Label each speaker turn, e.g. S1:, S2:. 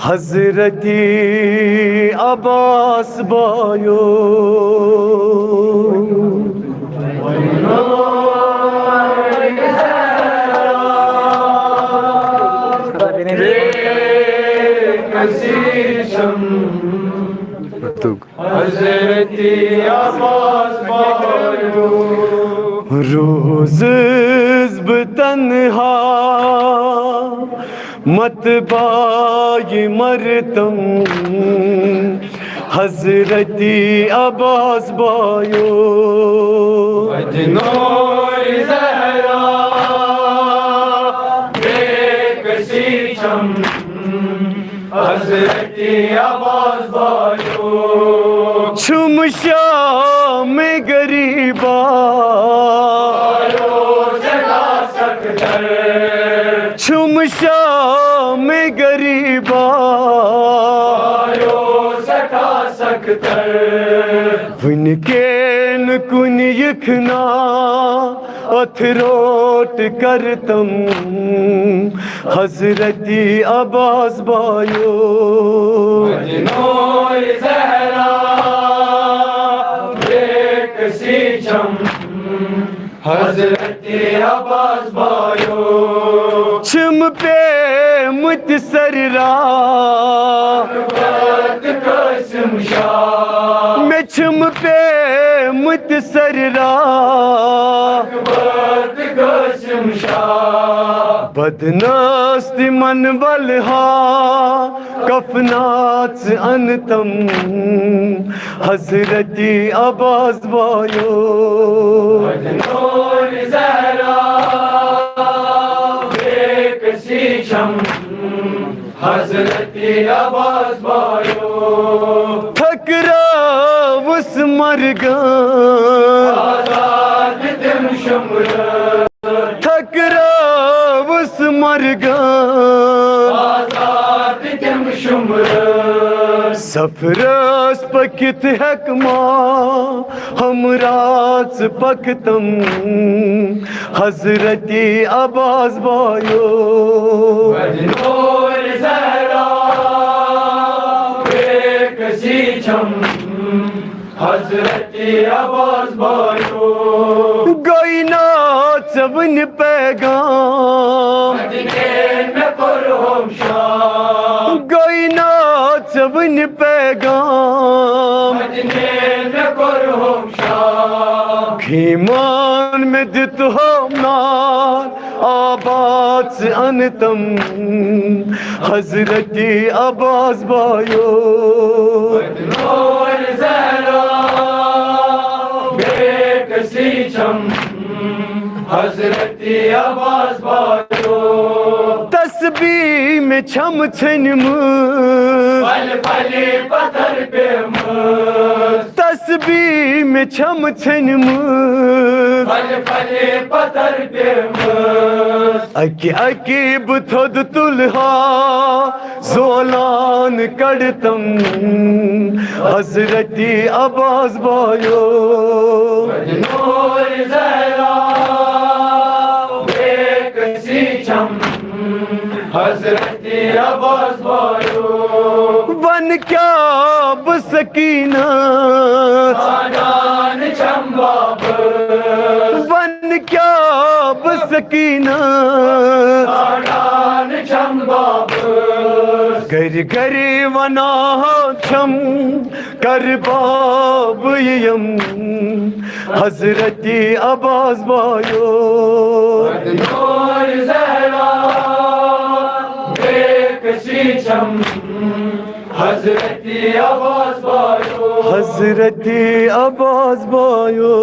S1: Hazrati Abbas bio Hazrati Abbas bio रोज तन्हा मत bye मरतम Hazrati Abbas bio अजनोर Zahra बेकसी चम हजरती अब्बास बायो छुम शाम गरीबा छुम शाम गरीबा सका सकतर विनकेन कुन यखना अथरोट करतम हजरती अब्बास बायो अजनोर ज़हरा बेकसी चम हजरती अब्बास बायो छुम पे मुतसररा मैं छुम पे मुतसररा बदनास्त मन बलहा कफनात अनतम हजरती अब्बास बायो अजनोर ज़हरा बेकसी चम हजरती अब्बास बायो थकरा उस मरगा आजाद दिम शुम्र थकरा उस मरगा आजाद दिम शुम्र सफरस पकित हकमा हमराज पकतम हजरती अब्बास बायो अजनोर ज़हरा बेकसी चम हजरती अब्बास बायो गोइना चवन पैगाम गोइना चवन पैगाम खीमान में दित हो नार आबाद अनतम हजरती अब्बास बायो अजनोर ज़हरा बेकसी चम हजरती अब्बास बायो तस्बीह में छम छनम पल पल पत्थर पे तस्बीह में छम छनम पल पल पत्थर पे अकी अकी बुथोद तुल्हा ज़ोलान कड़तम हजरती अब्बास बायो अजनोर ज़हरा बेकसी चम हजरती अब्बास बायो वन क्या बसकीना आजान चंबाब वन क्या बसकीना आजान चंबाब घर घर वना छम कर बाब यम हजरती अब्बास बायो अजनोर ज़हरा बेकसी चम हजरती अब्बास बायो हजरती अब्बास बायो